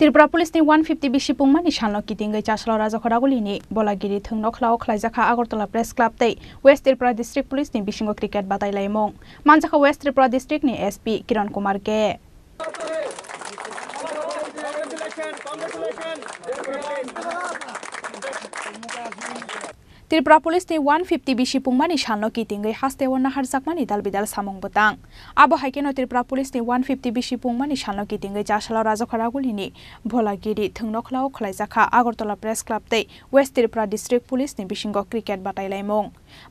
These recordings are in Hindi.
त्रिपुरा पुलिस नि 150 बिसि पुंगमानि सानलो किटिंगै चासलाव राजाखरागुलिनि बलागिरि थंनो खलाव खलाइजाखा आगरतला प्रेस क्लब तै वेस्ट त्रिपुरा डिस्ट्रिक्ट पुलिस नि बिसिंगो क्रिकेट बादायलायमों मानजाखा वेस्ट त्रिपुरा डिस्ट्रिक्ट नि एसपी किरण कुमार के त्रिपुरा पुलिस नि 150 बिसि पुंगमानि सानलो किटिंगै हास्तेव नाहारजाकमानि दालबिदाल सामंग बतां आबो हाइकेनो त्रिपुरा पुलिस नि 150 बिसि पुंगमानि सानलो किटिंगै चासलाव राजाखरागुलिनि भलागिरि थंनो खलाव खलाइजाखा आगरतला प्रेस क्लब तै वेस्ट त्रिपुरा डिस्ट्रिक्ट पुलिस नि बिसिंगो क्रिकेट बादायलायमों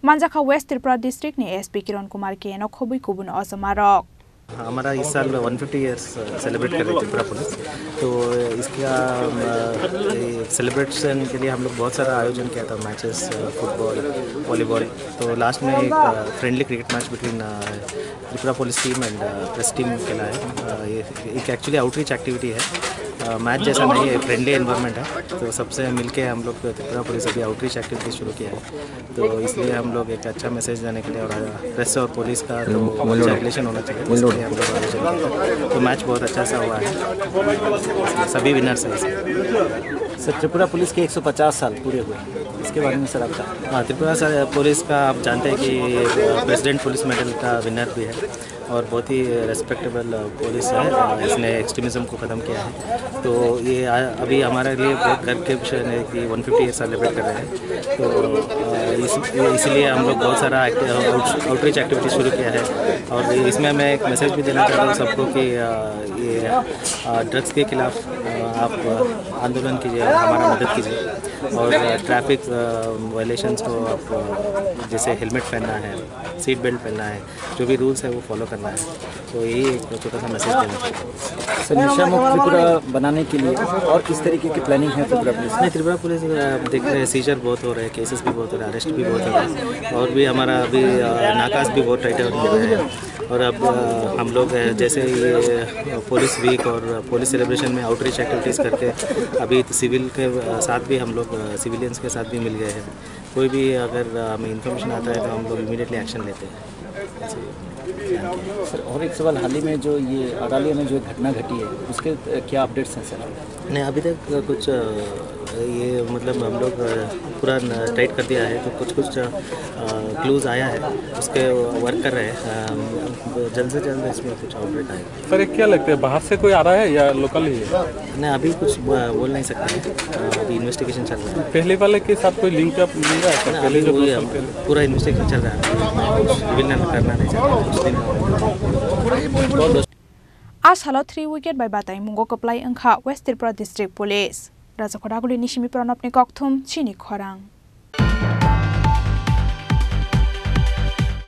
मानजाखा वेस्ट त्रिपुरा डिस्ट्रिक्ट नि एसपी किरण कुमार के नो खबै कुबुन अजमारक हमारा इस साल 150 ईयर्स सेलिब्रेट कर रहे त्रिपुरा पुलिस, तो इसका सेलिब्रेशन के लिए हम लोग बहुत सारा आयोजन किया था, मैचेस, फुटबॉल, वॉलीबॉल। तो लास्ट में एक friendly cricket match between Tripura police team and press team खेला है। ये एक एक्चुअली आउटरीच एक्टिविटी है, मैच जैसा नहीं है, फ्रेंडली एनवायरनमेंट है। तो सबसे मिलके हम लोग त्रिपुरा पुलिस अभी आउटरीच एक्टिविटी शुरू किया है, तो इसलिए हम लोग एक अच्छा मैसेज देने के लिए और प्रेस और पुलिस का अच्छा रिलेशन होना चाहिए, इसलिए हम लोग आयोजन किया। तो मैच बहुत अच्छा सा हुआ है, सभी विनर्स हैं। सर, त्रिपुरा पुलिस के 150 साल पूरे हुए, इसके बारे में सर आपका? हाँ, त्रिपुरा पुलिस का आप जानते हैं कि प्रेसिडेंट पुलिस मेडल का विनर भी है और बहुत ही रेस्पेक्टेबल पुलिस है। इसने एक्सट्रीमिज्म को ख़त्म किया है, तो ये अभी हमारे लिए बहुत गर्व के विषय है कि 150 ईयर सेलिब्रेट कर रहे हैं। तो इसलिए हम लोग बहुत सारा आउटरीच एक्टिविटी शुरू किया है और इसमें मैं एक मैसेज भी देना चाहता हूँ सबको कि ये ड्रग्स के खिलाफ आप आंदोलन कीजिए, हमारा मदद कीजिए और ट्रैफिक वायलेशंस को आप जैसे हेलमेट पहनना है, सीट बेल्ट पहनना है, जो भी रूल्स है वो फॉलो करना है। तो यही एक छोटा सा मैसेज देना चाहिए। सर, नशा मुक्त त्रिपुरा बनाने के लिए और किस तरीके की प्लानिंग है त्रिपुरा पुलिस? नहीं, त्रिपुरा पुलिस देख रहे हैं सीजर बहुत हो रहे हैं, केसेस भी बहुत हो रहे हैं, अरेस्ट भी बहुत हो रहे हैं और भी हमारा अभी नाकास भी बहुत टाइटर हो रहे हैं। और अब हम लोग जैसे ये पुलिस वीक और पुलिस सेलिब्रेशन में आउटरीच एक्टिविटीज़ करके अभी सिविल के साथ भी हम लोग सिविलियंस के साथ भी मिल गए हैं। कोई भी अगर हमें इन्फॉर्मेशन आता है तो हम लोग इमीडिएटली एक्शन लेते हैं। सर, और एक सवाल, हाल ही में जो ये अरालिया में जो घटना घटी है उसके क्या अपडेट्स हैं सर? नहीं, अभी तक कुछ ये मतलब हम लोग पूरा टाइट कर दिया है, तो कुछ क्लूज आया है, उसके वर्क कर रहे हैं। जल्द से जल्द इसमें कुछ आउटब्रेक आएगा। सर, क्या लगता है बाहर से कोई आ रहा है या लोकल ही है? नहीं, अभी कुछ बोल नहीं सकते, अभी इन्वेस्टिगेशन चल रहा है। पहले वाले के साथ कोई लिंक अप मिल रहा है? पहले जो पूरा इन्वेस्टिगेशन चल रहा है, कुछ रिवील करना नहीं चाहता। आज हालाव 3 विकेट बाय बाताई मुंगो कप्लाई अंखा वेस्ट त्रिपुरा डिस्ट्रिक्ट पुलिस राजाखरागुली निशिमी प्रणब नि कक्थुम चिनी खरां।